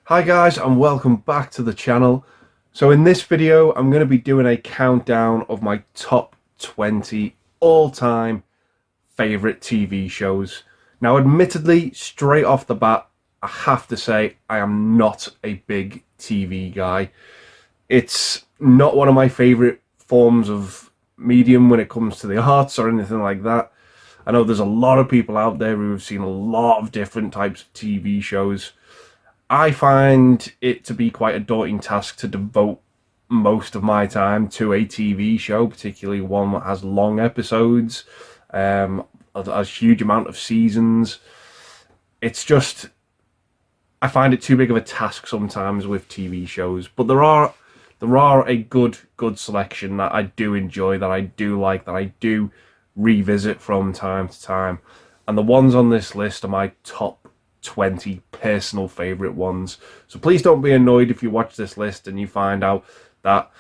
Hi guys, and welcome back to the channel. So in this video I'm going to be doing a countdown of my top 20 all-time favourite TV shows. Now admittedly, straight off the bat, I have to say I am not a big TV guy. It's not one of my favourite forms of medium when it comes to the arts or anything like that. I know there's a lot of people out there who have seen a lot of different types of TV shows. I find it to be quite a daunting task to devote most of my time to a TV show, particularly one that has long episodes, a huge amount of seasons. It's just, I find it too big of a task sometimes with TV shows. But there are a good selection that I do enjoy, that I do like, that I do revisit from time to time. And the ones on this list are my top 20 personal favourite ones. So please don't be annoyed if you watch this list and you find out that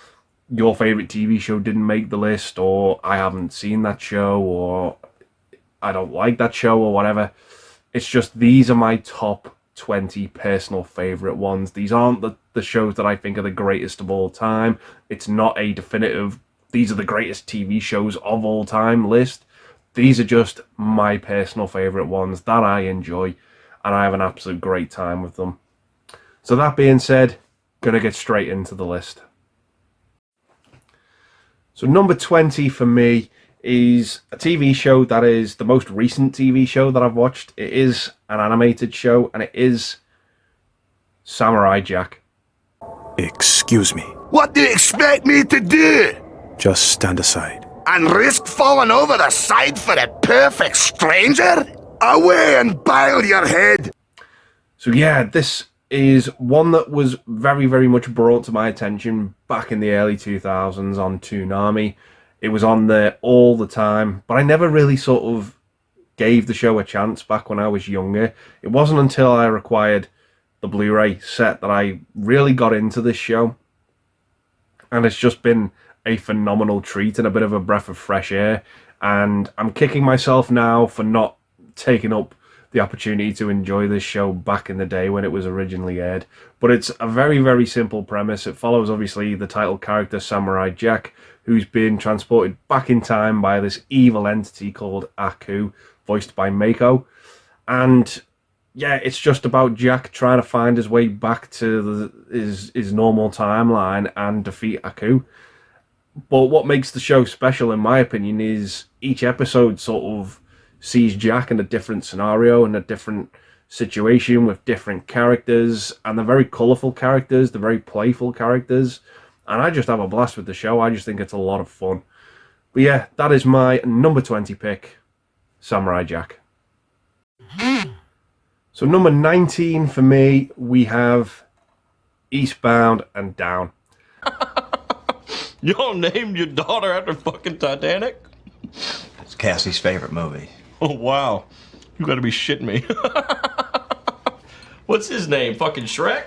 your favourite TV show didn't make the list, or I haven't seen that show, or I don't like that show, or whatever. It's just these are my top 20 personal favourite ones. These aren't the shows that I think are the greatest of all time. It's not a definitive, these are the greatest TV shows of all time list. These are just my personal favourite ones that I enjoy, and I have an absolute great time with them. So that being said, gonna get straight into the list. So number 20 for me is a TV show that is the most recent TV show that I've watched. It is an animated show, and it is Samurai Jack. Excuse me. What do you expect me to do? Just stand aside. And risk falling over the side for a perfect stranger? Away and bile your head! So yeah, this is one that was very much brought to my attention back in the early 2000s on Toonami. It was on there all the time, but I never really sort of gave the show a chance back when I was younger. It wasn't until I acquired the Blu-ray set that I really got into this show. And it's just been a phenomenal treat and a bit of a breath of fresh air. And I'm kicking myself now for not taking up the opportunity to enjoy this show back in the day when it was originally aired. But it's a very simple premise. It follows obviously the title character Samurai Jack, who's been transported back in time by this evil entity called Aku, voiced by Mako. And yeah, it's just about Jack trying to find his way back to his normal timeline and defeat Aku. But what makes the show special, in my opinion, is each episode sort of sees Jack in a different scenario, in a different situation with different characters, and they're very colourful characters, they're very playful characters, and I just have a blast with the show. I just think it's a lot of fun. But yeah, that is my number 20 pick, Samurai Jack. So number 19 for me, we have Eastbound and Down. Y'all named your daughter after fucking Titanic? It's Cassie's favorite movie. Oh, wow. You gotta be shitting me. What's his name? Fucking Shrek?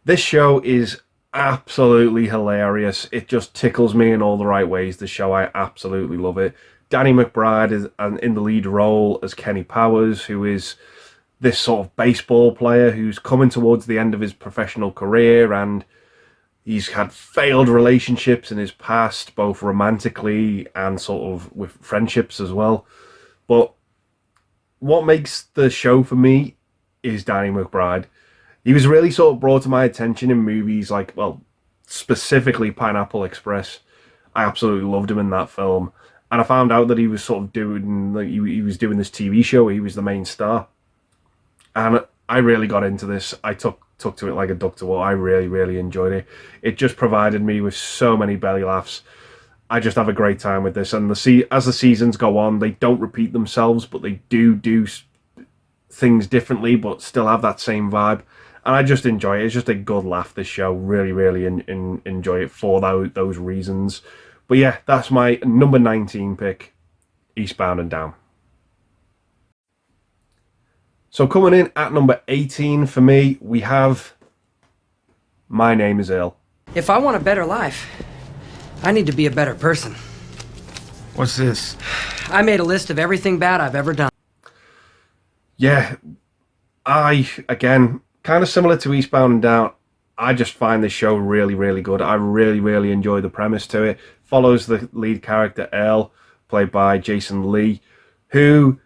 This show is absolutely hilarious. It just tickles me in all the right ways. The show, I absolutely love it. Danny McBride is in the lead role as Kenny Powers, who is this sort of baseball player who's coming towards the end of his professional career, and he's had failed relationships in his past, both romantically and sort of with friendships as well. But what makes the show for me is Danny McBride. He was really sort of brought to my attention in movies like, well, specifically Pineapple Express. I absolutely loved him in that film. And I found out that he was sort of doing, he was doing this TV show. He was the main star. And I really got into this. I took to it like a duck to water. I really enjoyed it. It just provided me with so many belly laughs. I just have a great time with this. And as the seasons go on, they don't repeat themselves, but they do things differently, but still have that same vibe. And I just enjoy it. It's just a good laugh, this show. Really enjoy it for those reasons. But yeah, that's my number 19 pick, Eastbound and Down. So coming in at number 18 for me, we have My Name is Earl. If I want a better life, I need to be a better person. What's this? I made a list of everything bad I've ever done. Yeah, I, again, kind of similar to Eastbound and Down, I just find this show really, really good. I really, really enjoy the premise to it. Follows the lead character, Earl, played by Jason Lee, who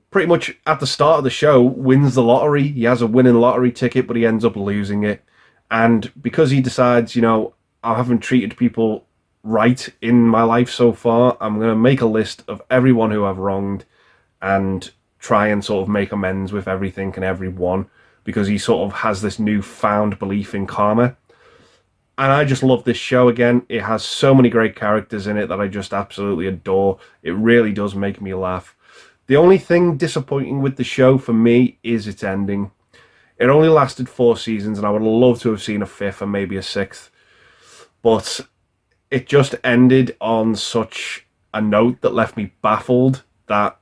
pretty much at the start of the show wins the lottery. He has a winning lottery ticket, but he ends up losing it. And because he decides, you know, I haven't treated people right in my life so far, I'm going to make a list of everyone who I've wronged and try and sort of make amends with everything and everyone, because he sort of has this newfound belief in karma. And I just love this show again. It has so many great characters in it that I just absolutely adore. It really does make me laugh. The only thing disappointing with the show for me is its ending. It only lasted 4 seasons, and I would love to have seen a 5th or maybe a 6th. But it just ended on such a note that left me baffled that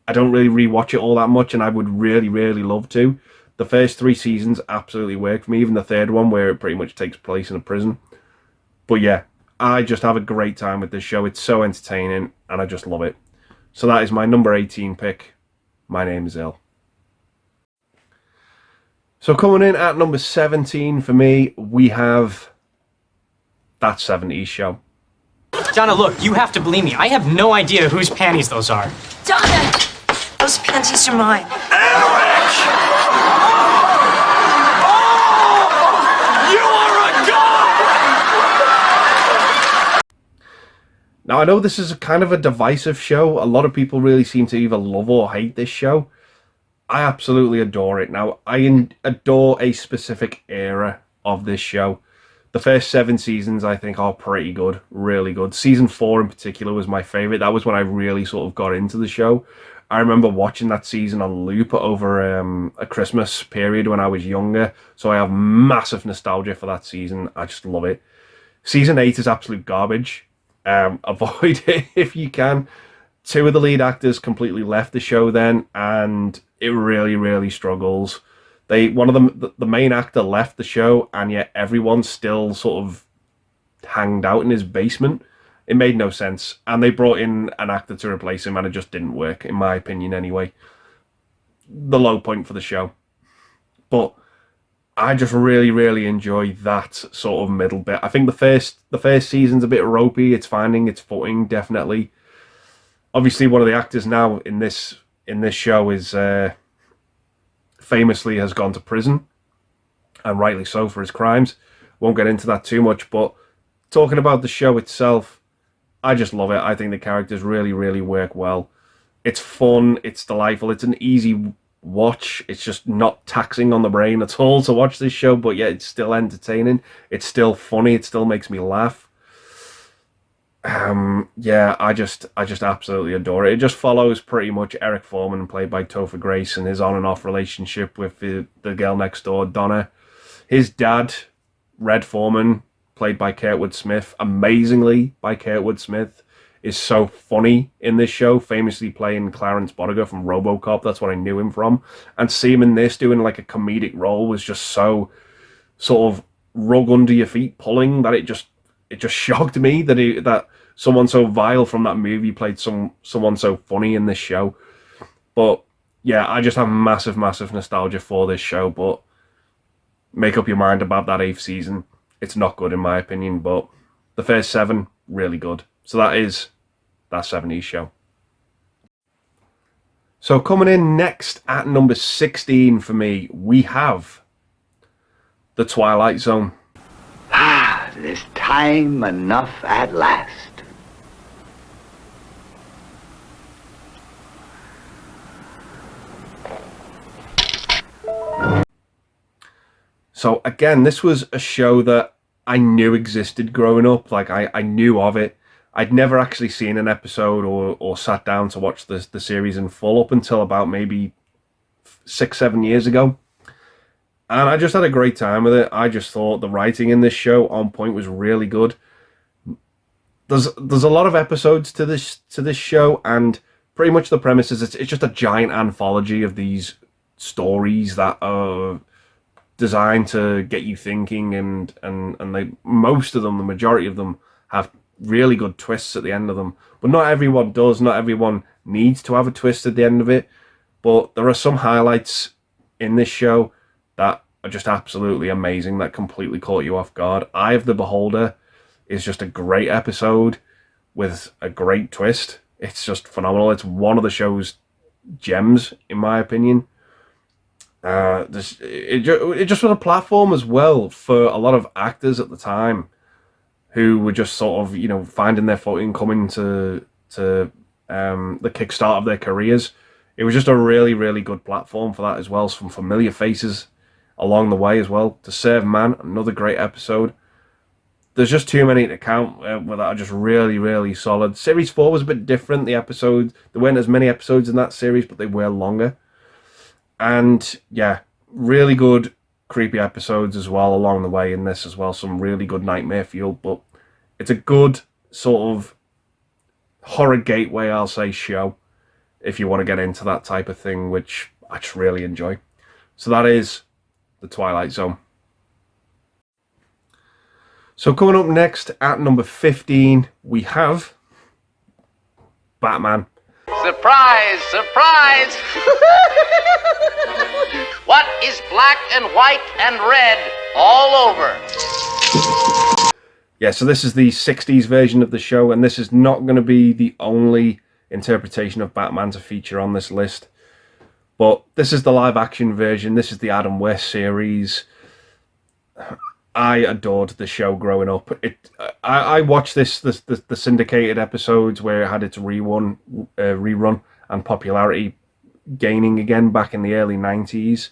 I don't really rewatch it all that much, and I would really, really love to. The first 3 seasons absolutely worked for me, even the third one where it pretty much takes place in a prison. But yeah, I just have a great time with this show. It's so entertaining, and I just love it. So that is my number 18 pick. My Name is Earl. So coming in at number 17 for me, we have That 70s Show. Donna, look, you have to believe me. I have no idea whose panties those are. Donna! Those panties are mine. Now, I know this is a kind of a divisive show. A lot of people really seem to either love or hate this show. I absolutely adore it. Now, I adore a specific era of this show. The first 7 seasons, I think, are pretty good. Really good. Season 4 in particular was my favourite. That was when I really sort of got into the show. I remember watching that season on loop over a Christmas period when I was younger. So I have massive nostalgia for that season. I just love it. Season 8 is absolute garbage. Avoid it if you can. 2 of the lead actors completely left the show then, and it really, really struggles. One of them, the main actor, left the show, and yet everyone still sort of hanged out in his basement. It made no sense, and they brought in an actor to replace him, and it just didn't work, in my opinion anyway. The low point for the show. But I just really, really enjoy that sort of middle bit. I think the first season's a bit ropey. It's finding its footing, definitely. Obviously, one of the actors now in this show is famously has gone to prison, and rightly so for his crimes. Won't get into that too much, but talking about the show itself, I just love it. I think the characters really, really work well. It's fun. It's delightful. It's an easy watch. It's just not taxing on the brain at all to watch this show, but yet it's still entertaining. It's still funny. It still makes me laugh. Yeah, I just absolutely adore it. It just follows pretty much Eric Foreman, played by Topher Grace, and his on and off relationship with the girl next door, Donna. His dad, Red Foreman, played by Kurtwood Smith, amazingly by Kurtwood Smith, is so funny in this show, famously playing Clarence Boddicker from RoboCop. That's what I knew him from. And see him in this doing like a comedic role was just so sort of rug under your feet pulling that it just shocked me that someone so vile from that movie played someone so funny in this show. But yeah, I just have massive, massive nostalgia for this show. But make up your mind about that 8th season. It's not good in my opinion, but the first 7, really good. So that is That 70s Show. So coming in next at number 16 for me, we have The Twilight Zone. Ah, this time enough at last. So again, this was a show that I knew existed growing up. Like I knew of it. I'd never actually seen an episode or sat down to watch the series in full up until about maybe 6-7 years ago. And I just had a great time with it. I just thought the writing in this show on point was really good. There's a lot of episodes to this show, and pretty much the premise is it's just a giant anthology of these stories that are designed to get you thinking, and most of them, the majority of them, have really good twists at the end of them. But not everyone does. Not everyone needs to have a twist at the end of it. But there are some highlights in this show that are just absolutely amazing, that completely caught you off guard. Eye of the Beholder is just a great episode with a great twist. It's just phenomenal. It's one of the show's gems, in my opinion. It just was a platform as well for a lot of actors at the time who were just sort of, you know, finding their footing, coming to the kickstart of their careers. It was just a really, really good platform for that as well. Some familiar faces along the way as well. To Serve Man, another great episode. There's just too many to count that are just really, really solid. Series 4 was a bit different. There weren't as many episodes in that series, but they were longer. And yeah, really good creepy episodes as well along the way in this as well. Some really good nightmare fuel, but it's a good sort of horror gateway, I'll say, show if you want to get into that type of thing, which I just really enjoy. So that is The Twilight Zone. So coming up next at number 15, we have Batman. Surprise, surprise! What is black and white and red all over? Yeah, so this is the 60s version of the show, and this is not going to be the only interpretation of Batman to feature on this list. But this is the live-action version. This is the Adam West series. I adored the show growing up. I watched the syndicated episodes where it had its rerun and popularity gaining again back in the early 90s.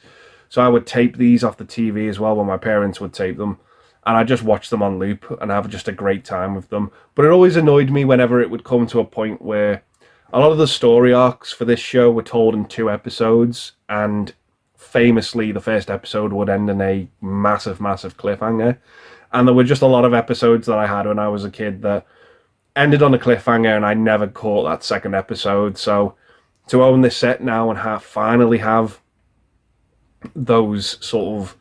So I would tape these off the TV as well when my parents would tape them. And I just watched them on loop and have just a great time with them. But it always annoyed me whenever it would come to a point where a lot of the story arcs for this show were told in 2 episodes, and famously the first episode would end in a massive cliffhanger. And there were just a lot of episodes that I had when I was a kid that ended on a cliffhanger, and I never caught that second episode. So to own this set now and finally have those sort of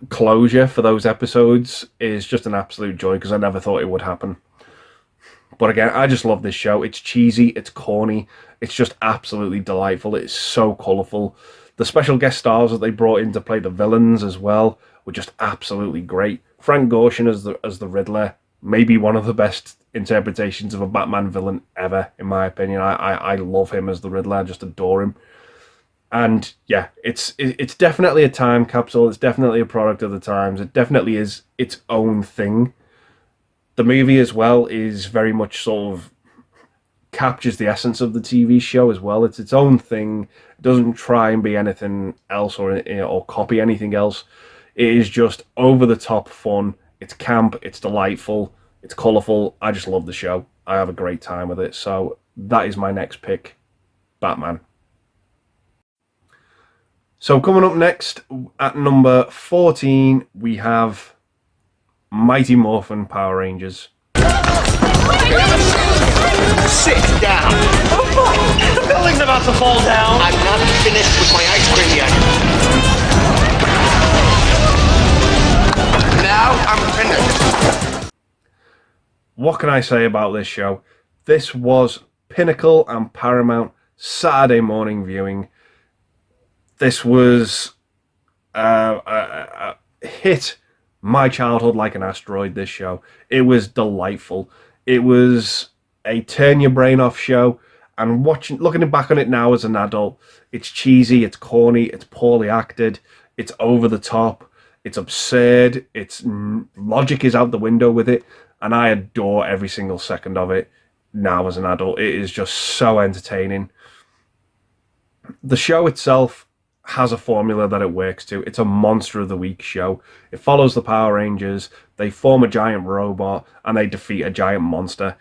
closure for those episodes is just an absolute joy, because I never thought it would happen. But again, I just love this show. It's cheesy, it's corny, it's just absolutely delightful. It's so colourful. The special guest stars that they brought in to play the villains as well were just absolutely great. Frank Gorshin as the Riddler, maybe one of the best interpretations of a Batman villain ever, in my opinion. I love him as the Riddler. I just adore him. And yeah, it's definitely a time capsule. It's definitely a product of the times. It definitely is its own thing. The movie as well is very much sort of captures the essence of the TV show as well. It's its own thing. It doesn't try and be anything else or copy anything else. It is just over the top fun. It's camp. It's delightful. It's colourful. I just love the show. I have a great time with it. So that is my next pick, Batman. So coming up next at number 14, we have Mighty Morphin Power Rangers. Sit down. Oh fuck! The building's about to fall down! I'm not finished with my ice cream yet. Now I'm finished. What can I say about this show? This was pinnacle and paramount Saturday morning viewing. This was hit my childhood like an asteroid, this show. It was delightful. It was a turn your brain off show, and looking back on it now as an adult, it's cheesy, it's corny, it's poorly acted, it's over the top, it's absurd, its logic is out the window with it, and I adore every single second of it now as an adult. It is just so entertaining. The show itself has a formula that it works to. It's a Monster of the Week show. It follows the Power Rangers. They form a giant robot and they defeat a giant monster.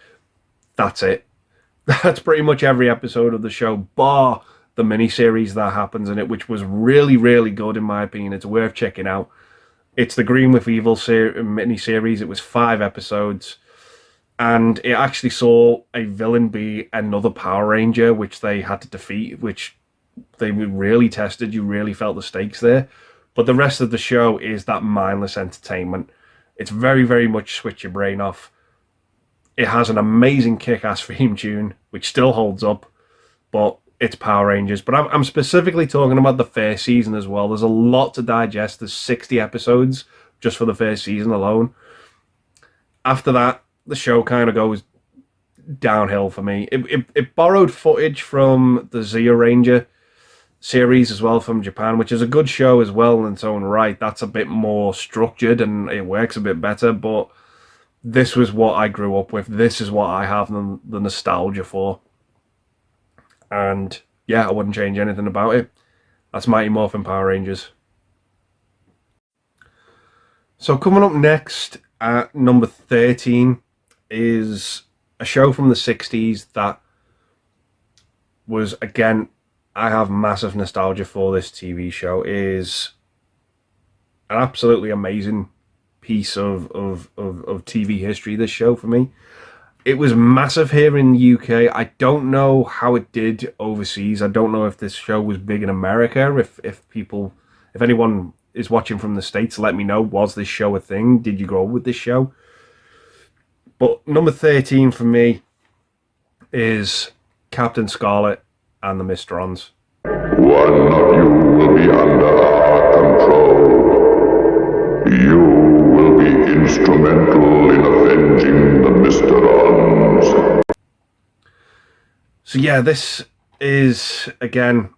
That's it. That's pretty much every episode of the show, bar the miniseries that happens in it, which was really, really good in my opinion. It's worth checking out. It's the Green with Evil miniseries. It was 5 episodes, and it actually saw a villain be another Power Ranger, which they had to defeat, which they really tested. You really felt the stakes there. But the rest of the show is that mindless entertainment. It's very, very much switch your brain off. It has an amazing kick-ass theme tune, which still holds up. But it's Power Rangers. But I'm specifically talking about the first season as well. There's a lot to digest. There's 60 episodes just for the first season alone. After that, the show kind of goes downhill for me. It borrowed footage from the Zeo Ranger series as well from Japan, which is a good show as well in its own right. That's a bit more structured and it works a bit better, but this was what I grew up with. This is what I have the nostalgia for. And yeah, I wouldn't change anything about it. That's Mighty Morphin Power Rangers. So coming up next at number 13 is a show from the 60s that was, again, I have massive nostalgia for this TV show. It is an absolutely amazing piece of TV history, this show, for me. It was massive here in the UK. I don't know how it did overseas. I don't know if this show was big in America. If anyone is watching from the States, let me know. Was this show a thing? Did you grow up with this show? But number 13 for me is Captain Scarlet and the Mysterons. One of you will be under our control. You will be instrumental in avenging the Mysterons. So yeah, this is, again,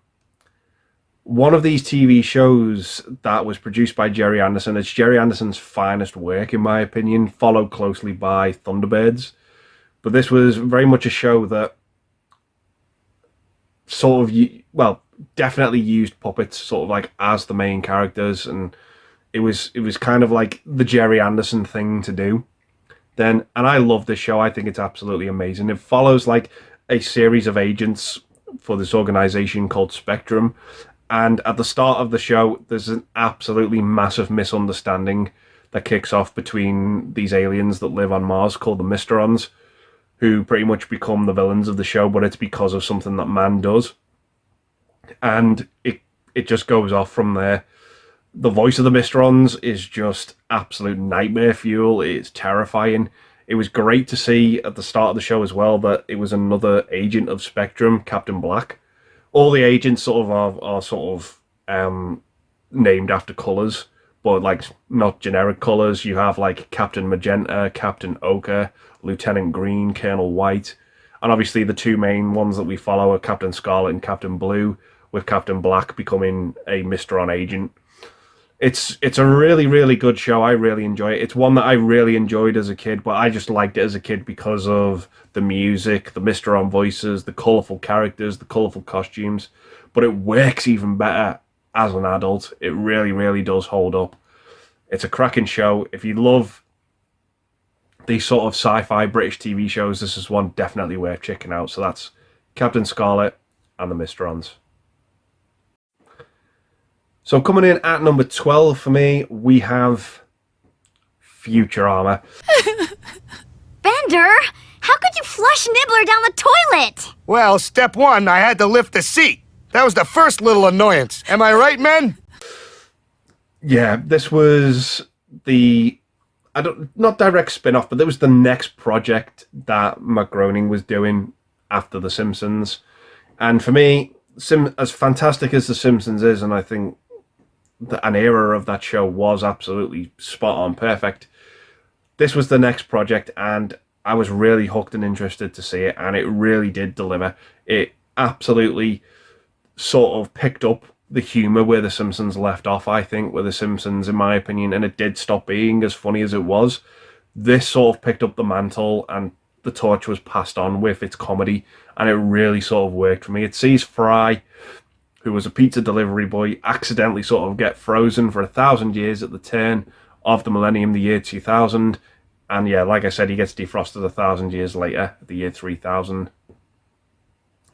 one of these TV shows that was produced by Jerry Anderson. It's Jerry Anderson's finest work, in my opinion, followed closely by Thunderbirds. But this was very much a show that sort of, well, definitely used puppets sort of like as the main characters, and it was kind of like the Jerry Anderson thing to do then. And I love this show. I think it's absolutely amazing. It follows like a series of agents for this organization called Spectrum. And at the start of the show, there's an absolutely massive misunderstanding that kicks off between these aliens that live on Mars called the Mysterons, who pretty much become the villains of the show, but it's because of something that man does. And it just goes off from there. The voice of the Mysterons is just absolute nightmare fuel. It's terrifying. It was great to see at the start of the show as well that it was another agent of Spectrum, Captain Black. All the agents sort of are sort of named after colours, but like not generic colours. You have like Captain Magenta, Captain Ochre, Lieutenant Green, Colonel White, and obviously the two main ones that we follow are Captain Scarlet and Captain Blue, with Captain Black becoming a Mysteron agent. It's a really, really good show. I really enjoy it. It's one that I really enjoyed as a kid, but I just liked it as a kid because of the music, the Mysteron voices, the colourful characters, the colourful costumes. But it works even better as an adult. It really, really does hold up. It's a cracking show. If you love these sort of sci-fi British TV shows, this is one definitely worth checking out. So that's Captain Scarlet and the Mysterons. So coming in at number 12 for me, we have Futurama. Bender, how could you flush Nibbler down the toilet? Well, step one, I had to lift the seat. That was the first little annoyance. Am I right, men? Yeah, this was not direct spin-off, but there was the next project that Matt Groening was doing after The Simpsons. And for me, as fantastic as The Simpsons is, and I think an era of that show was absolutely spot on, perfect, this was the next project, and I was really hooked and interested to see it, and it really did deliver. It absolutely sort of picked up the humour where The Simpsons left off, I think, with The Simpsons, in my opinion, and it did stop being as funny as it was. This sort of picked up the mantle, and the torch was passed on with its comedy, and it really sort of worked for me. It sees Fry, who was a pizza delivery boy, accidentally sort of get frozen for 1,000 years at the turn of the millennium, the year 2000. And yeah, like I said, he gets defrosted 1,000 years later, the year 3000.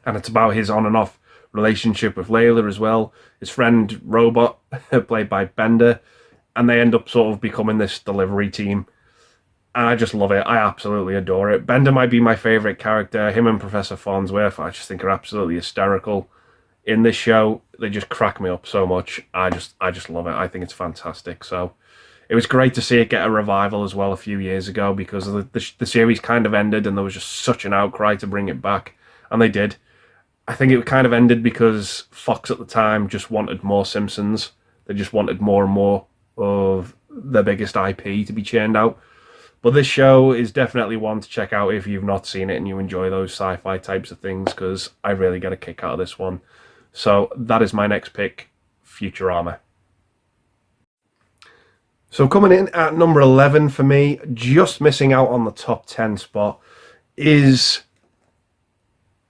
And it's about his on and off relationship with Layla as well. His friend Robot, played by Bender. And they end up sort of becoming this delivery team. And I just love it. I absolutely adore it. Bender might be my favourite character. Him and Professor Farnsworth, I just think are absolutely hysterical in this show. They just crack me up so much. I just love it. I think it's fantastic. So it was great to see it get a revival as well a few years ago, because the series kind of ended and there was just such an outcry to bring it back, and they did. I think it kind of ended because Fox at the time just wanted more Simpsons. They just wanted more and more of their biggest IP to be churned out. But this show is definitely one to check out if you've not seen it and you enjoy those sci-fi types of things, because I really get a kick out of this one. So that is my next pick, Futurama. So coming in at number 11 for me, just missing out on the top 10 spot, is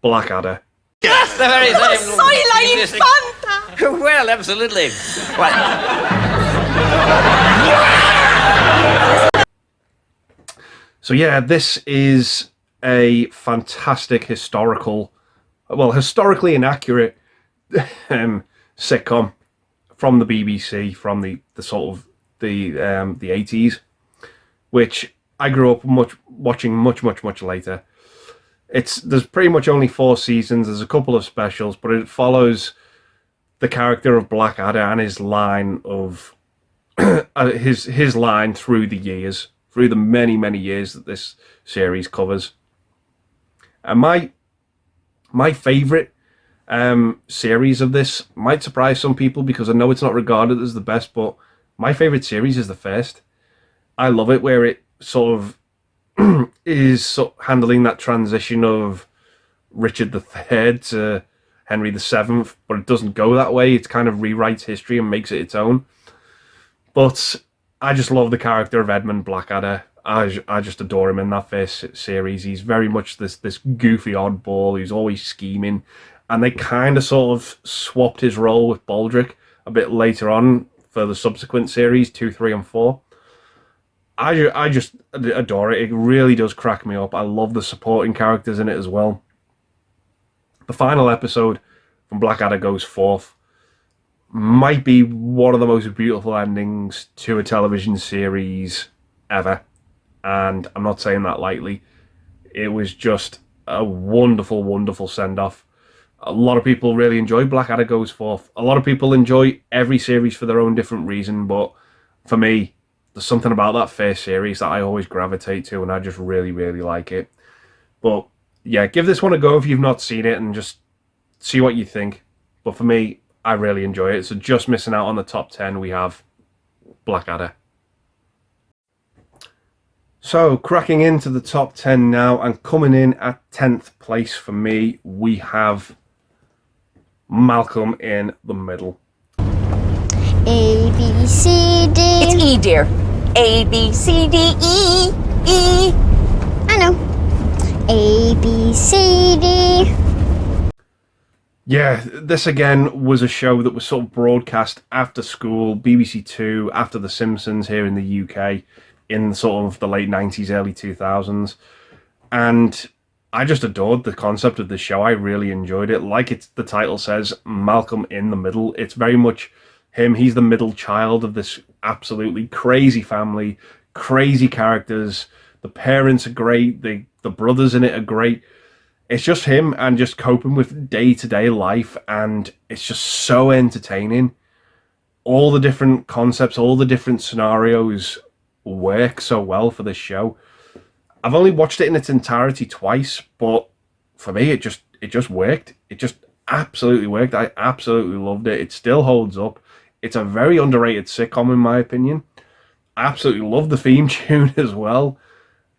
Blackadder. Yes, the very same. Soy la infanta! Well, absolutely. Right. So yeah, this is a fantastic historically inaccurate sitcom from the BBC, from the sort of the 80s, which I grew up watching much later. There's pretty much only 4 seasons. There's a couple of specials, but it follows the character of Blackadder and his line of his line through the years, through the many years that this series covers. And my favorite series of this might surprise some people, because I know it's not regarded as the best, but my favorite series is the first. I love it where it sort of is handling that transition of Richard III to Henry VII, but it doesn't go that way. It kind of rewrites history and makes it its own. But I just love the character of Edmund Blackadder. I just adore him in that first series. He's very much this goofy oddball who's always scheming, and they kind of sort of swapped his role with Baldrick a bit later on for the subsequent series 2, 3, and 4. I just adore it. It really does crack me up. I love the supporting characters in it as well. The final episode from Blackadder Goes Forth might be one of the most beautiful endings to a television series ever. And I'm not saying that lightly. It was just a wonderful send-off. A lot of people really enjoy Blackadder Goes Forth. A lot of people enjoy every series for their own different reason, but for me, there's something about that first series that I always gravitate to, and I just really like it. But yeah, give this one a go if you've not seen it and just see what you think. But for me, I really enjoy it. So just missing out on the top 10, we have Blackadder. So cracking into the top 10 now, and coming in at 10th place for me, we have Malcolm in the Middle. A, B, C, D. It's E, dear. A, B, C, D, E, E. I know. A, B, C, D. Yeah, this again was a show that was sort of broadcast after school, BBC Two, after The Simpsons here in the UK, in sort of the late 90s, early 2000s. And I just adored the concept of the show. I really enjoyed it. Like the title says, Malcolm in the Middle. It's very much him. He's the middle child of this absolutely crazy family, crazy characters. The parents are great. The brothers in it are great. It's just him and just coping with day-to-day life, and it's just so entertaining. All the different concepts, all the different scenarios work so well for this show. I've only watched it in its entirety twice, but for me it just worked. It just absolutely worked. I absolutely loved it. It still holds up. It's a very underrated sitcom in my opinion. I absolutely love the theme tune as well.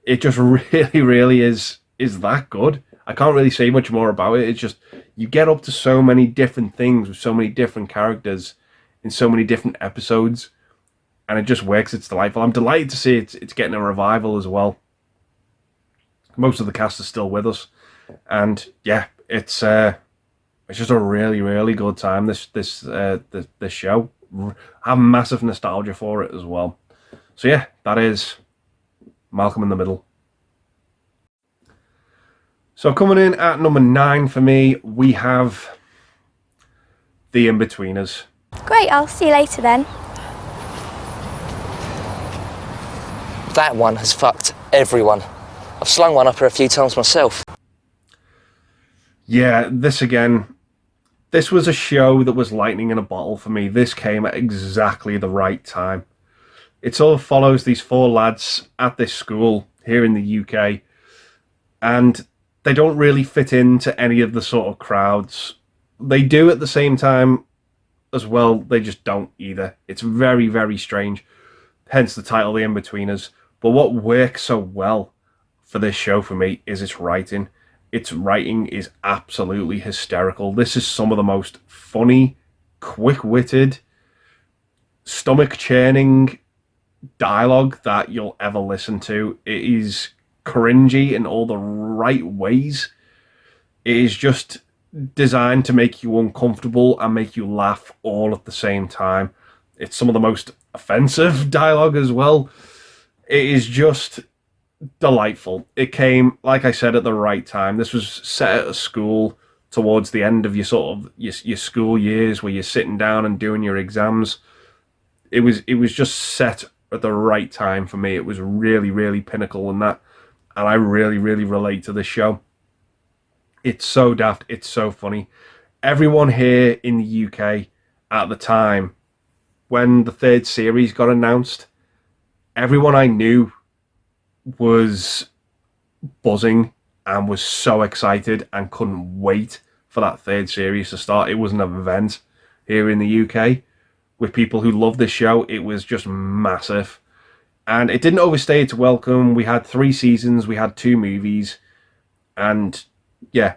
It just really is that good. I can't really say much more about it. It's just, you get up to so many different things with so many different characters in so many different episodes, and it just works. It's delightful. I'm delighted to see it's getting a revival as well. Most of the cast is still with us, and yeah, it's just a really good time. This show, I have massive nostalgia for it as well. So yeah, that is Malcolm in the Middle. So coming in at number 9 for me, we have The In-Betweeners. Great, I'll see you later then. That one has fucked everyone. I've slung one up her a few times myself. Yeah, this was a show that was lightning in a bottle for me. This came at exactly the right time. It sort of follows these 4 lads at this school here in the UK, and they don't really fit into any of the sort of crowds. They do at the same time as well, they just don't either. It's very, very strange. Hence the title, The In-Betweeners. But what works so well for this show for me is its writing. Its writing is absolutely hysterical. This is some of the most funny, quick-witted, stomach-churning dialogue that you'll ever listen to. It is cringy in all the right ways. It is just designed to make you uncomfortable and make you laugh all at the same time. It's some of the most offensive dialogue as well. It is just delightful. It came, like I said, at the right time. This was set at a school towards the end of your sort of your school years, where you're sitting down and doing your exams. It was just set at the right time for me. It was really, really pinnacle in that, and I really, really relate to this show. It's so daft. It's so funny. Everyone here in the UK at the time, when the third series got announced, everyone I knew was buzzing and was so excited and couldn't wait for that third series to start. It was an event here in the UK with people who love this show. It was just massive. And it didn't overstay its welcome. We had 3 seasons, we had 2 movies, and yeah,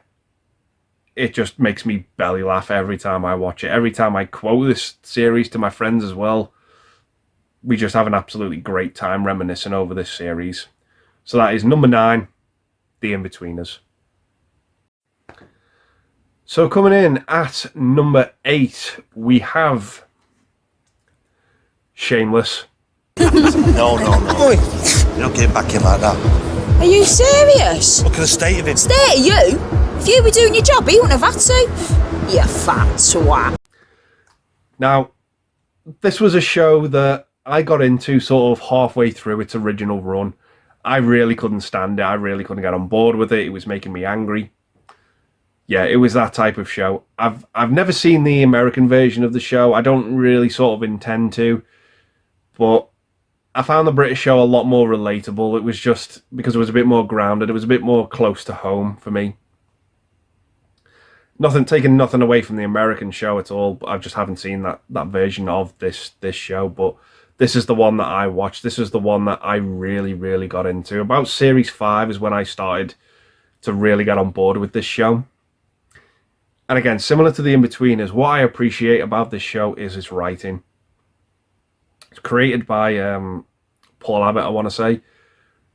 it just makes me belly laugh every time I watch it. Every time I quote this series to my friends as well, we just have an absolutely great time reminiscing over this series. So that is number 9, The In-Betweeners. So coming in at number 8, we have Shameless. No. Oi. You're not getting back in like that. Are you serious? Look at the state of him. State of you? If you were doing your job, he wouldn't have had to. You fat twat. Now, this was a show that I got into sort of halfway through its original run. I really couldn't stand it. I really couldn't get on board with it. It was making me angry. Yeah, it was that type of show. I've never seen the American version of the show. I don't really sort of intend to. But I found the British show a lot more relatable. It was just because it was a bit more grounded. It was a bit more close to home for me. Taking nothing away from the American show at all. But I just haven't seen that version of this show. But this is the one that I watched. This is the one that I really, really got into. About series 5 is when I started to really get on board with this show. And again, similar to The In-Betweeners, what I appreciate about this show is its writing. It's created by Paul Abbott, I want to say,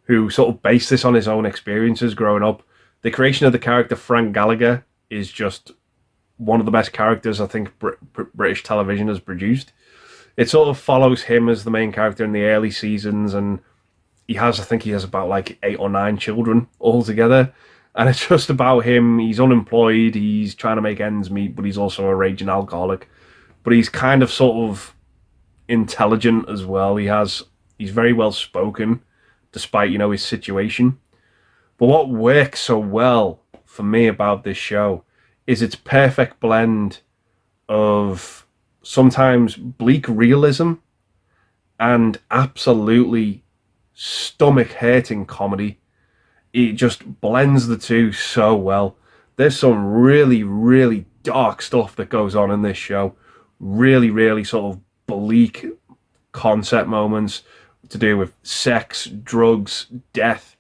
who sort of based this on his own experiences growing up. The creation of the character Frank Gallagher is just one of the best characters I think British television has produced. It sort of follows him as the main character in the early seasons, and I think he has about like 8 or 9 children altogether. And it's just about him. He's unemployed, he's trying to make ends meet, but he's also a raging alcoholic. But he's kind of sort of intelligent as well. He's very well spoken, despite, you know, his situation. But what works so well for me about this show is its perfect blend of sometimes bleak realism and absolutely stomach-hurting comedy. It just blends the two so well. There's some really, really dark stuff that goes on in this show. Really, really sort of bleak concept moments to do with sex, drugs, death,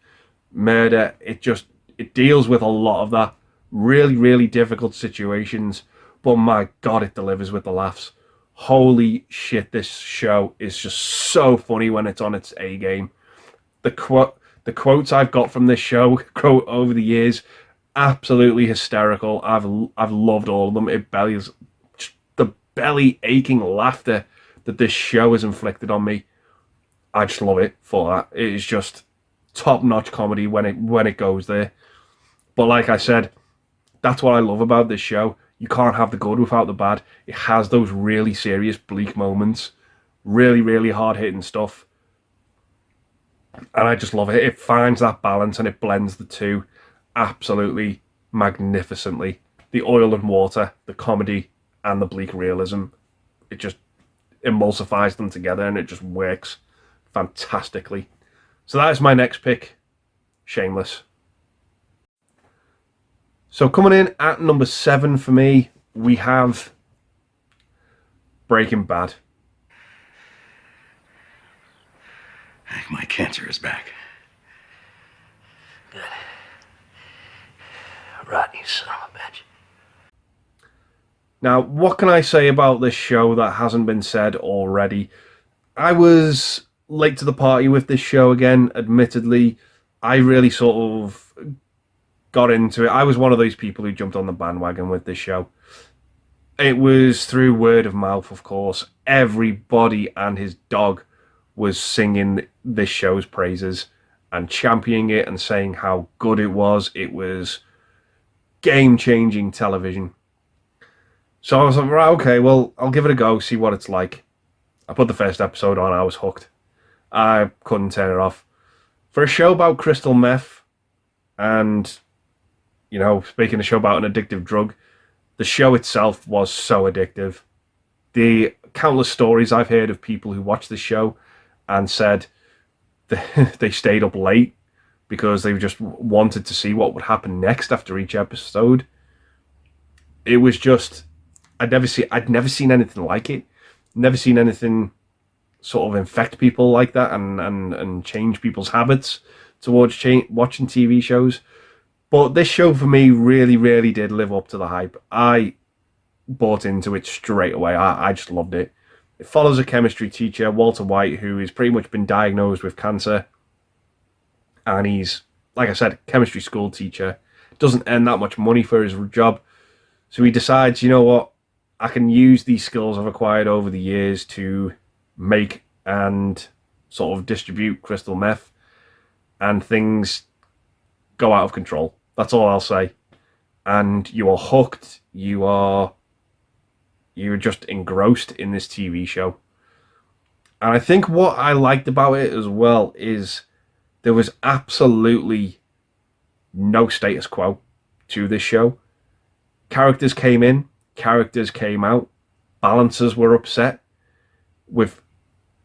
murder. It deals with a lot of that. Really, really difficult situations. But my God, it delivers with the laughs. Holy shit, this show is just so funny when it's on its A game. The quotes I've got from this show over the years, absolutely hysterical. I've loved all of them. The belly aching laughter that this show has inflicted on me. I just love it for that. It is just top-notch comedy when it goes there. But like I said, that's what I love about this show. You can't have the good without the bad. It has those really serious, bleak moments. Really, really hard-hitting stuff. And I just love it. It finds that balance and it blends the two absolutely magnificently. The oil and water, the comedy, and the bleak realism. It just emulsifies them together and it just works fantastically. So that is my next pick, Shameless. So coming in at number 7 for me, we have Breaking Bad. My cancer is back. Good. Right, you son of a bitch. Now, what can I say about this show that hasn't been said already? I was late to the party with this show again, admittedly. I really sort of got into it. I was one of those people who jumped on the bandwagon with this show. It was through word of mouth, of course. Everybody and his dog was singing this show's praises and championing it and saying how good it was. It was game-changing television. So I was like, right, okay, well, I'll give it a go, see what it's like. I put the first episode on, I was hooked. I couldn't turn it off. For a show about crystal meth and, you know, speaking of a show about an addictive drug, the show itself was so addictive. The countless stories I've heard of people who watched the show and said they stayed up late because they just wanted to see what would happen next after each episode. It was just, I'd never seen anything like it. Never seen anything sort of infect people like that and change people's habits towards watching TV shows. But this show for me really, really did live up to the hype. I bought into it straight away. I just loved it. It follows a chemistry teacher, Walter White, who has pretty much been diagnosed with cancer. And he's, like I said, chemistry school teacher. Doesn't earn that much money for his job. So he decides, you know what? I can use these skills I've acquired over the years to make and sort of distribute crystal meth. And things go out of control. That's all I'll say. And you are hooked. You're just engrossed in this TV show. And I think what I liked about it as well is there was absolutely no status quo to this show. Characters came in, characters came out, balances were upset with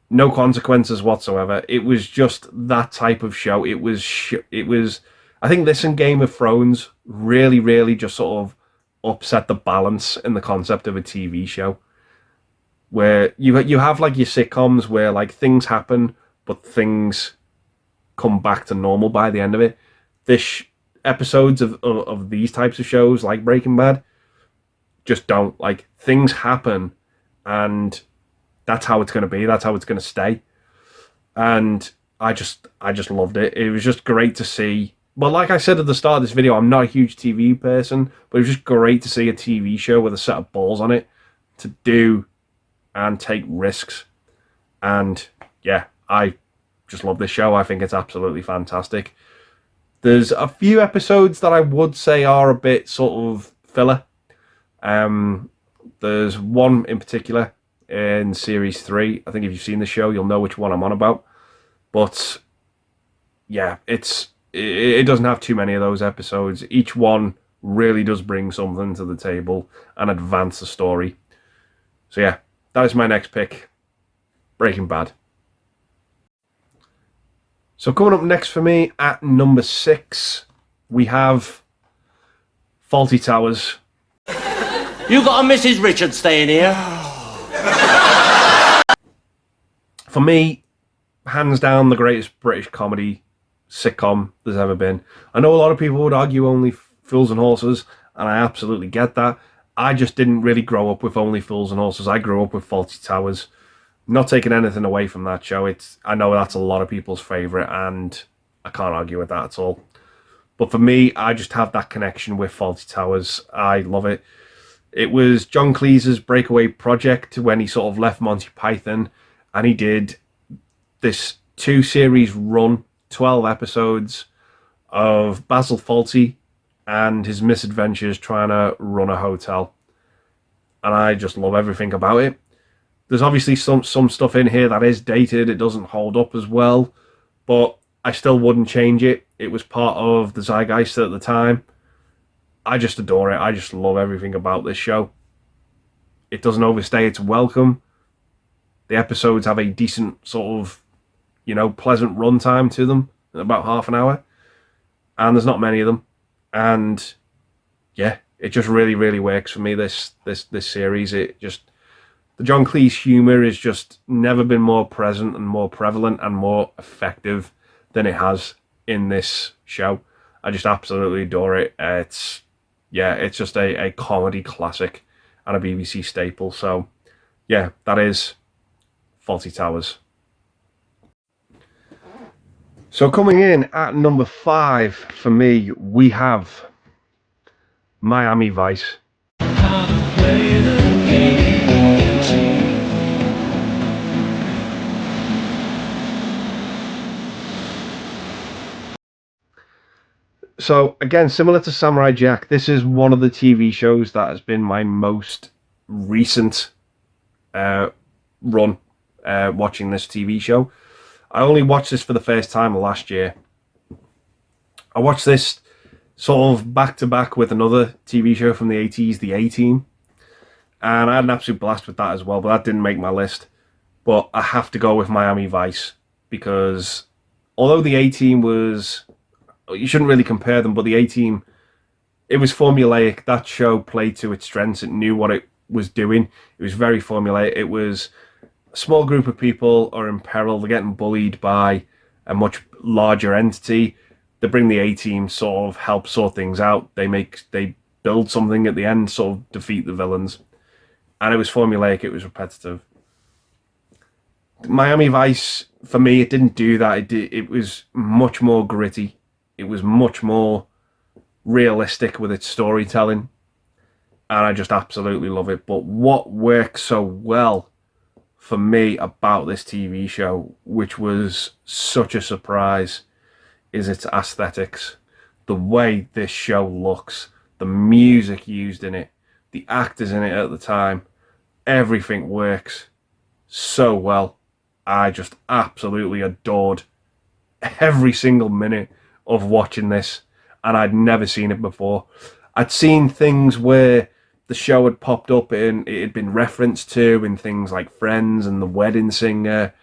no consequences whatsoever. It was just that type of show. It was. I think this and Game of Thrones really, really just sort of upset the balance in the concept of a TV show, where you have like your sitcoms where like things happen, but things come back to normal by the end of it. Episodes of these types of shows like Breaking Bad just don't, like, things happen and that's how it's going to be, that's how it's going to stay. And I just loved it. It was just great to see. But like I said at the start of this video, I'm not a huge TV person, but it was just great to see a TV show with a set of balls on it to do and take risks. And yeah, I just love this show. I think it's absolutely fantastic. There's a few episodes that I would say are a bit sort of filler. There's one in particular in series 3. I think if you've seen the show, you'll know which one I'm on about. But yeah, it doesn't have too many of those episodes. Each one really does bring something to the table and advance the story. So yeah, that is my next pick, Breaking Bad. So coming up next for me at number 6, we have Fawlty Towers. You got a Mrs. Richard staying here? For me, hands down, the greatest British comedy sitcom there's ever been. I know a lot of people would argue Only Fools and Horses, and I absolutely get that. I just didn't really grow up with Only Fools and Horses. I grew up with Fawlty Towers. Not taking anything away from that show. I know that's a lot of people's favourite, and I can't argue with that at all. But for me, I just have that connection with Fawlty Towers. I love it. It was John Cleese's breakaway project when he sort of left Monty Python, and he did this 2-series run, 12 episodes of Basil Fawlty and his misadventures trying to run a hotel. And I just love everything about it. There's obviously some stuff in here that is dated. It doesn't hold up as well, but I still wouldn't change it. It was part of the zeitgeist at the time. I just adore it. I just love everything about this show. It doesn't overstay its welcome. The episodes have a decent sort of, pleasant runtime to them, about half an hour. And there's not many of them. And yeah, it just really, really works for me, this series. It just, the John Cleese humour has just never been more present and more prevalent and more effective than it has in this show. I just absolutely adore it. It's just a comedy classic and a BBC staple. So yeah, that is Fawlty Towers. So coming in at number 5 for me, we have Miami Vice. So again, similar to Samurai Jack, this is one of the TV shows that has been my most recent run watching this TV show. I only watched this for the first time last year. I watched this sort of back to back with another TV show from the 80s, The A-Team. And I had an absolute blast with that as well, but that didn't make my list. But I have to go with Miami Vice, because although The A-Team was... You shouldn't really compare them, but The A-Team, it was formulaic. That show played to its strengths. It knew what it was doing. It was very formulaic. It was a small group of people are in peril. They're getting bullied by a much larger entity. They bring the A-Team, sort of help sort things out. They build something at the end, sort of defeat the villains. And it was formulaic. It was repetitive. Miami Vice, for me, it didn't do that. It was much more gritty. It was much more realistic with its storytelling, and I just absolutely love it. But what works so well for me about this TV show, which was such a surprise, is its aesthetics. The way this show looks, the music used in it, the actors in it at the time, everything works so well. I just absolutely adored every single minute of watching this, and I'd never seen it before. I'd seen things where the show had popped up and it had been referenced to in things like Friends and The Wedding Singer,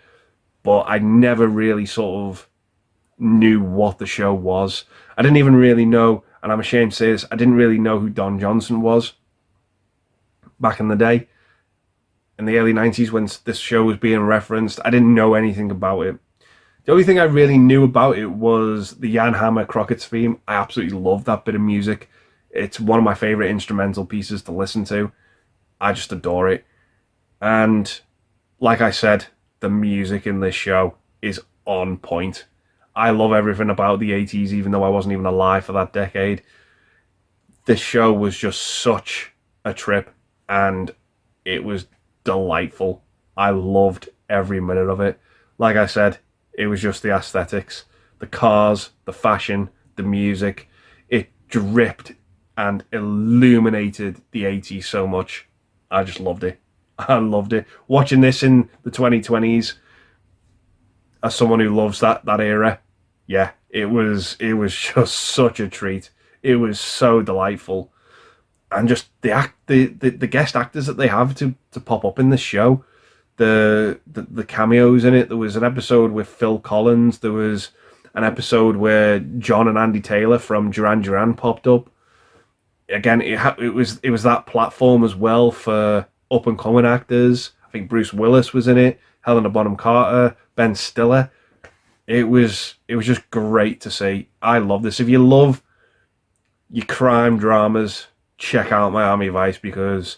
but I never really sort of knew what the show was. I didn't even really know, and I'm ashamed to say this, I didn't really know who Don Johnson was back in the day. In the early 90s when this show was being referenced, I didn't know anything about it. The only thing I really knew about it was the Jan Hammer Crockett's theme. I absolutely love that bit of music. It's one of my favourite instrumental pieces to listen to. I just adore it. And like I said, the music in this show is on point. I love everything about the 80s, even though I wasn't even alive for that decade. This show was just such a trip, and it was delightful. I loved every minute of it. Like I said, it was just the aesthetics, the cars, the fashion, the music. It dripped and illuminated the 80s so much. I just loved it. I loved it. Watching this in the 2020s, as someone who loves that era, yeah, it was just such a treat. It was so delightful. And just the guest actors that they have to pop up in this show. The cameos in it. There was an episode with Phil Collins. There was an episode where John and Andy Taylor from Duran Duran popped up. Again, it was that platform as well for up and coming actors. I think Bruce Willis was in it. Helena Bonham Carter, Ben Stiller. It was just great to see. I love this. If you love your crime dramas, check out Miami Vice, because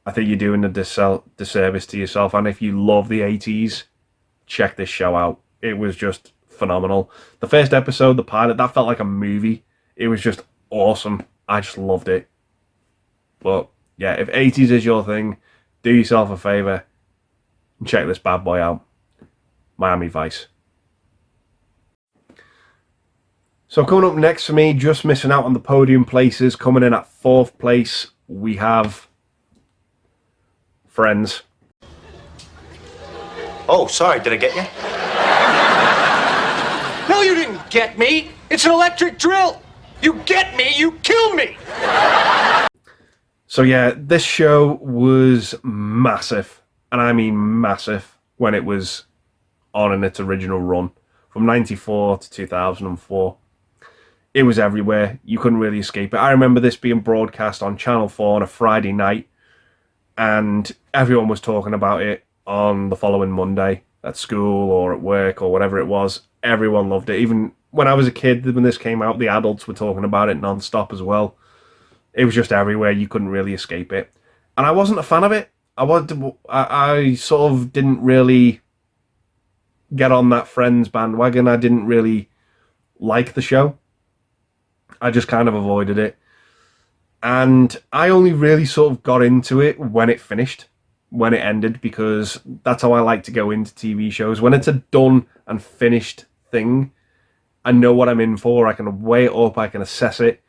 I think you're doing a disservice to yourself. And if you love the 80s, check this show out. It was just phenomenal. The first episode, the pilot, that felt like a movie. It was just awesome. I just loved it. But yeah, if 80s is your thing, do yourself a favour and check this bad boy out. Miami Vice. So coming up next for me, just missing out on the podium places, coming in at 4th place, we have Friends. Oh, sorry, did I get you? No, you didn't get me. It's an electric drill. You get me, you kill me. So yeah, this show was massive, and I mean massive, when it was on in its original run, from 94 to 2004. it was everywhere. You couldn't really escape it. I remember this being broadcast on Channel 4 on a Friday night, and everyone was talking about it on the following Monday at school or at work or whatever it was. Everyone loved it. Even when I was a kid, when this came out, the adults were talking about it non-stop as well. It was just everywhere. You couldn't really escape it. And I wasn't a fan of it. I sort of didn't really get on that Friends bandwagon. I didn't really like the show. I just kind of avoided it. And I only really sort of got into it when it finished, when it ended, because that's how I like to go into TV shows. When it's a done and finished thing, I know what I'm in for. I can weigh it up, I can assess it.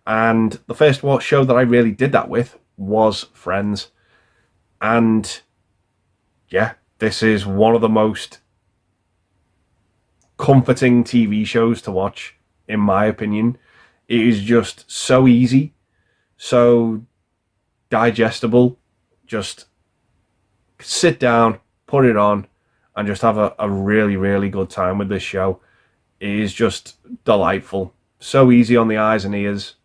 And the first show that I really did that with was Friends. And yeah, this is one of the most comforting TV shows to watch, in my opinion. It is just so easy, so digestible. Just sit down, put it on, and just have a really, really good time with this show. It is just delightful. So easy on the eyes and ears.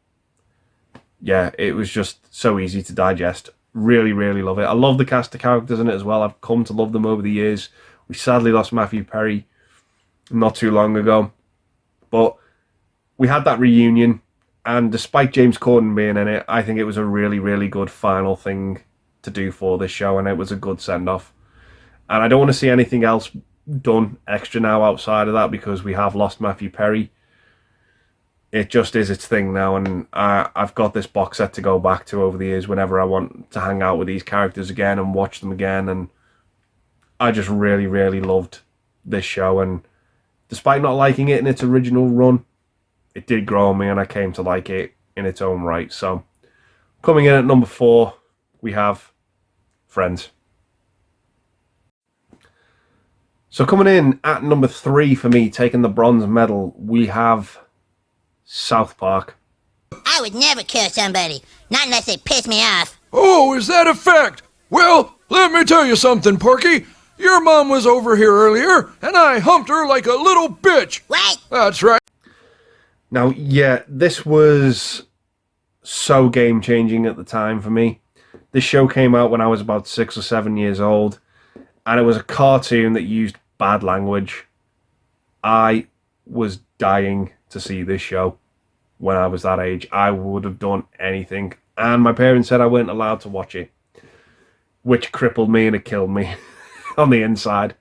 Yeah, it was just so easy to digest. Really, really love it. I love the cast of characters in it as well. I've come to love them over the years. We sadly lost Matthew Perry not too long ago. But we had that reunion, and despite James Corden being in it, I think it was a really, really good final thing to do for this show, and it was a good send-off. And I don't want to see anything else done extra now outside of that, because we have lost Matthew Perry. It just is its thing now, and I've got this box set to go back to over the years whenever I want to hang out with these characters again and watch them again. And I just really, really loved this show, and despite not liking it in its original run, it did grow on me, and I came to like it in its own right. So, coming in at number 4, we have Friends. So coming in at number 3 for me, taking the bronze medal, we have South Park. I would never kill somebody, not unless they piss me off. Oh, is that a fact? Well, let me tell you something, Porky. Your mom was over here earlier, and I humped her like a little bitch. What? That's right. Now, yeah, this was so game-changing at the time for me. This show came out when I was about 6 or 7 years old, and it was a cartoon that used bad language. I was dying to see this show when I was that age. I would have done anything, and my parents said I weren't allowed to watch it, which crippled me and it killed me on the inside.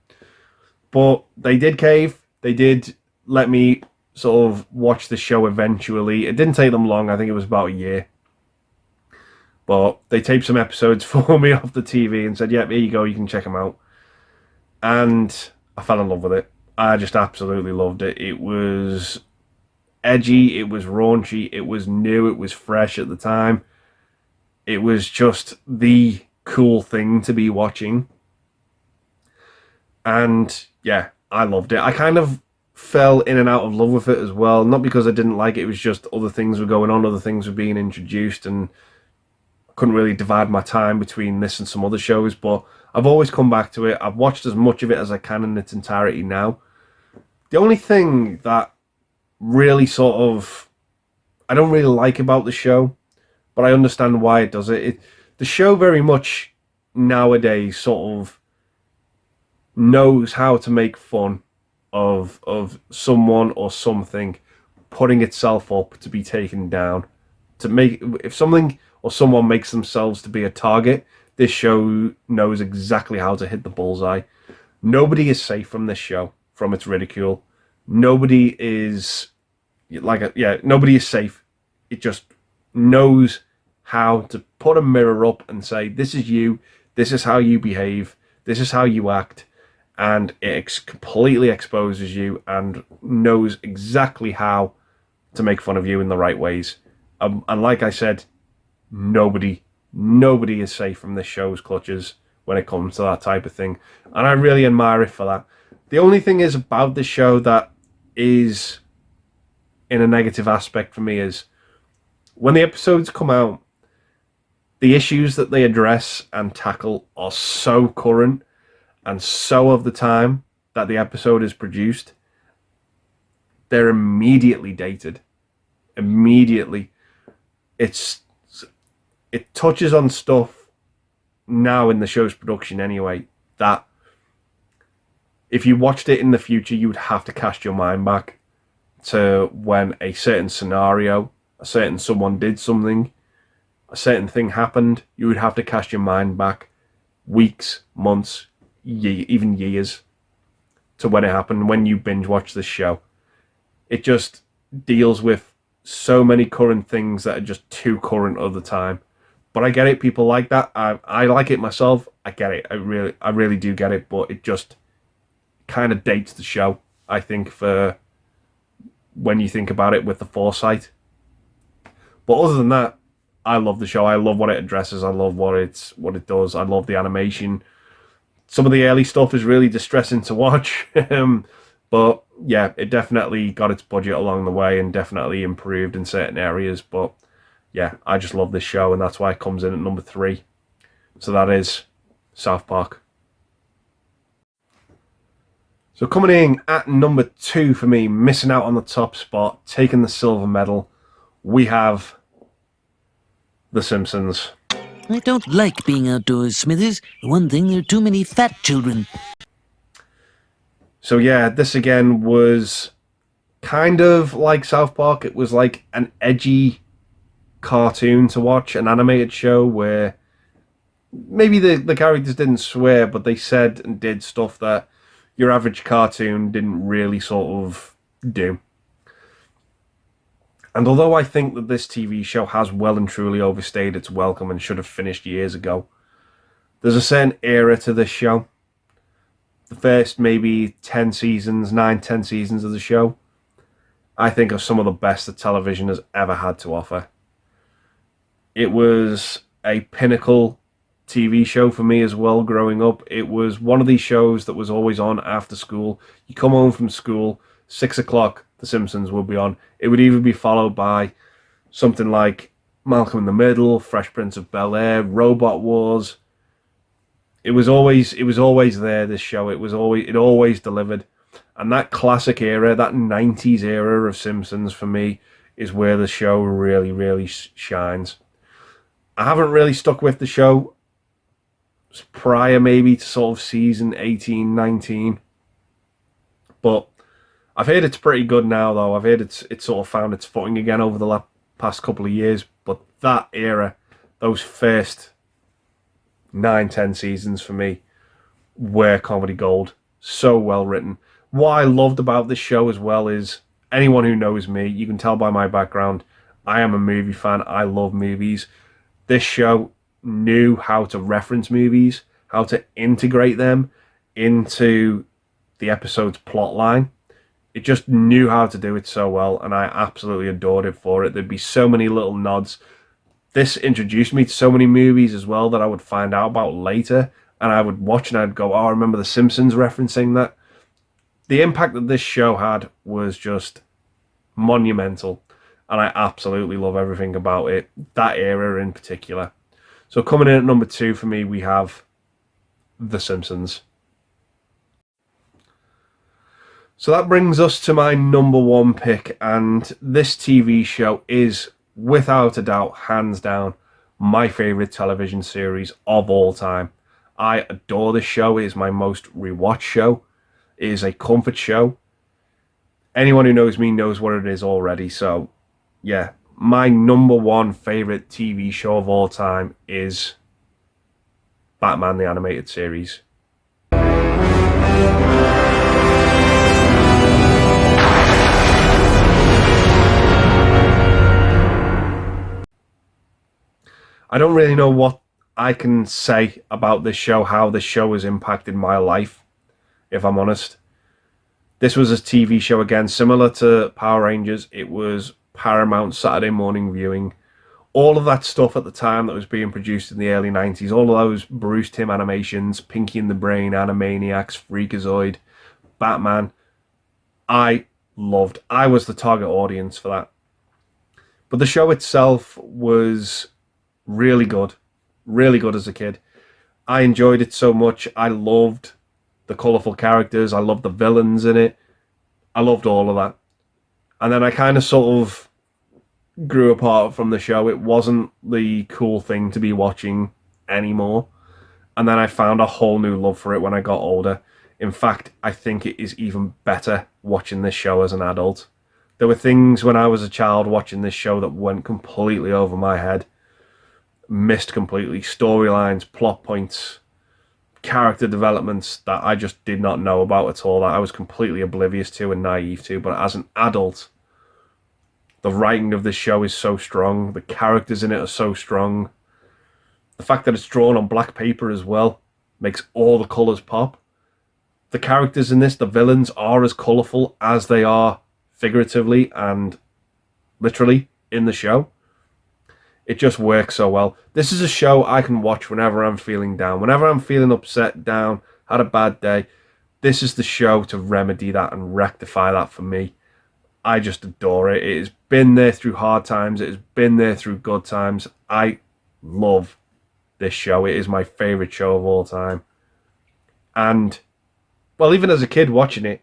But they did cave. They did let me sort of watch the show eventually. It didn't take them long. I think it was about a year. But they taped some episodes for me off the TV and said, yep, here you go, you can check them out. And I fell in love with it. I just absolutely loved it. It was edgy, it was raunchy, it was new, it was fresh at the time. It was just the cool thing to be watching. And yeah, I loved it. I kind of fell in and out of love with it as well. Not because I didn't like it, it was just other things were going on, other things were being introduced, and I couldn't really divide my time between this and some other shows. But I've always come back to it. I've watched as much of it as I can in its entirety now. The only thing that really sort of I don't really like about the show, but I understand why it does it. The show very much nowadays sort of knows how to make fun of someone or something putting itself up to be taken down. To make, if something or someone makes themselves to be a target, this show knows exactly how to hit the bullseye. Nobody is safe from this show, from its ridicule. Nobody is nobody is safe. It just knows how to put a mirror up and say, this is you, this is how you behave, this is how you act, and it completely exposes you and knows exactly how to make fun of you in the right ways. And like I said, nobody is safe from this show's clutches when it comes to that type of thing. And I really admire it for that. The only thing is about this show that is in a negative aspect for me is when the episodes come out, the issues that they address and tackle are so current and so of the time that the episode is produced, they're immediately dated. immediately. It touches on stuff now in the show's production anyway, that if you watched it in the future, you would have to cast your mind back to when a certain scenario, a certain someone did something, a certain thing happened. You would have to cast your mind back weeks, months, even years to when it happened, when you binge watch this show. It just deals with so many current things that are just too current at the time. But I get it, people like that. I like it myself. I get it. I really do get it, but it just kind of dates the show, I think, for when you think about it with the foresight. But other than that, I love the show. I love what it addresses. I love what it does. I love the animation. Some of the early stuff is really distressing to watch. But yeah, it definitely got its budget along the way and definitely improved in certain areas. But yeah, I just love this show, and that's why it comes in at number 3. So that is South Park. So coming in at number 2 for me, missing out on the top spot, taking the silver medal, we have The Simpsons. I don't like being outdoors, Smithers. For one thing, there are too many fat children. So yeah, this again was kind of like South Park. It was like an edgy cartoon to watch, an animated show where maybe the characters didn't swear, but they said and did stuff that your average cartoon didn't really sort of do. And although I think that this TV show has well and truly overstayed its welcome and should have finished years ago, there's a certain era to this show. The first maybe 10 seasons of the show, I think are some of the best that television has ever had to offer. It was a pinnacle TV show for me as well growing up. It was one of these shows that was always on after school. You come home from school, 6 o'clock, The Simpsons would be on. It would either be followed by something like Malcolm in the Middle, Fresh Prince of Bel Air, Robot Wars. It was always there, this show. It always delivered. And that classic era, that 90s era of Simpsons for me, is where the show really, really shines. I haven't really stuck with the show prior maybe to sort of season 18, 19. But I've heard it's pretty good now, though. I've heard it's sort of found its footing again over the past couple of years. But that era, those first 9-10 seasons for me, were comedy gold. So well written. What I loved about this show as well is, anyone who knows me, you can tell by my background, I am a movie fan. I love movies. This show knew how to reference movies, how to integrate them into the episode's plot line. It just knew how to do it so well, and I absolutely adored it for it. There'd be so many little nods. This introduced me to so many movies as well that I would find out about later, and I would watch and I'd go, oh, I remember The Simpsons referencing that. The impact that this show had was just monumental, and I absolutely love everything about it, that era in particular. So coming in at number 2 for me, we have The Simpsons. So that brings us to my number 1 pick, and this TV show is, without a doubt, hands down, my favourite television series of all time. I adore this show. It is my most rewatched show. It is a comfort show. Anyone who knows me knows what it is already. So, yeah, my number 1 favourite TV show of all time is Batman the Animated Series. I don't really know what I can say about this show, how this show has impacted my life, if I'm honest. This was a TV show, again, similar to Power Rangers. It was Paramount Saturday morning viewing. All of that stuff at the time that was being produced in the early 90s, all of those Bruce Timm animations, Pinky and the Brain, Animaniacs, Freakazoid, Batman, I loved. I was the target audience for that. But the show itself was really good as a kid. I enjoyed it so much. I loved the colourful characters. I loved the villains in it. I loved all of that. And then I kind of sort of grew apart from the show. It wasn't the cool thing to be watching anymore. And then I found a whole new love for it when I got older. In fact, I think it is even better watching this show as an adult. There were things when I was a child watching this show that went completely over my head. Missed completely. Storylines, plot points, character developments that I just did not know about at all, that I was completely oblivious to and naive to. But as an adult, the writing of this show is so strong. The characters in it are so strong. The fact that it's drawn on black paper as well makes all the colours pop. The characters in this, the villains, are as colourful as they are figuratively and literally in the show. It just works so well. This is a show I can watch whenever I'm feeling down. Whenever I'm feeling upset, down, had a bad day, this is the show to remedy that and rectify that for me. I just adore it. It has been there through hard times. It has been there through good times. I love this show. It is my favourite show of all time. And, well, even as a kid watching it,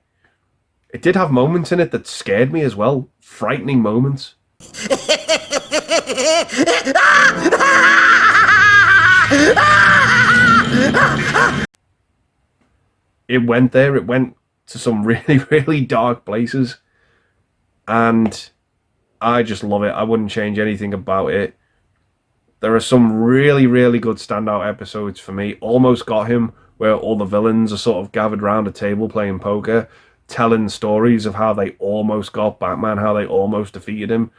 it did have moments in it that scared me as well. Frightening moments. It went there. It went to some really, really dark places. And I just love it. I wouldn't change anything about it. There are some really, really good standout episodes for me. Almost Got Him, where all the villains are sort of gathered round a table playing poker, telling stories of how they almost got Batman, how they almost defeated him,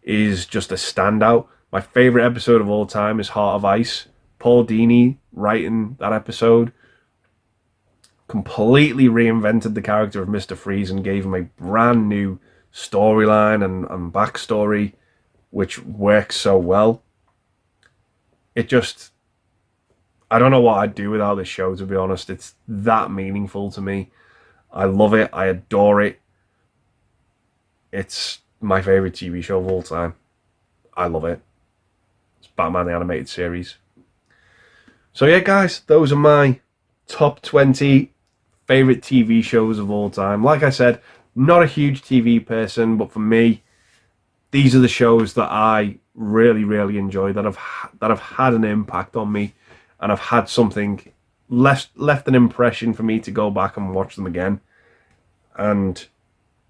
is just a standout. My favourite episode of all time is Heart of Ice. Paul Dini writing that episode completely reinvented the character of Mr. Freeze and gave him a brand new storyline and backstory, which works so well. It just, I don't know what I'd do without this show, to be honest. It's that meaningful to me. I love it. I adore it. It's my favourite TV show of all time. I love it. It's Batman the Animated Series. So yeah, guys, those are my top 20 favourite TV shows of all time. Like I said, not a huge TV person, but for me, these are the shows that I really, really enjoy, that have had an impact on me, and have had something left an impression for me to go back and watch them again and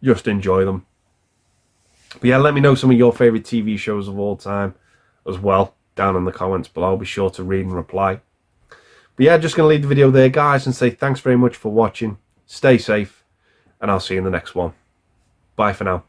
just enjoy them. But yeah, let me know some of your favourite TV shows of all time as well down in the comments below. I'll be sure to read and reply. But yeah, just going to leave the video there, guys, and say thanks very much for watching. Stay safe, and I'll see you in the next one. Bye for now.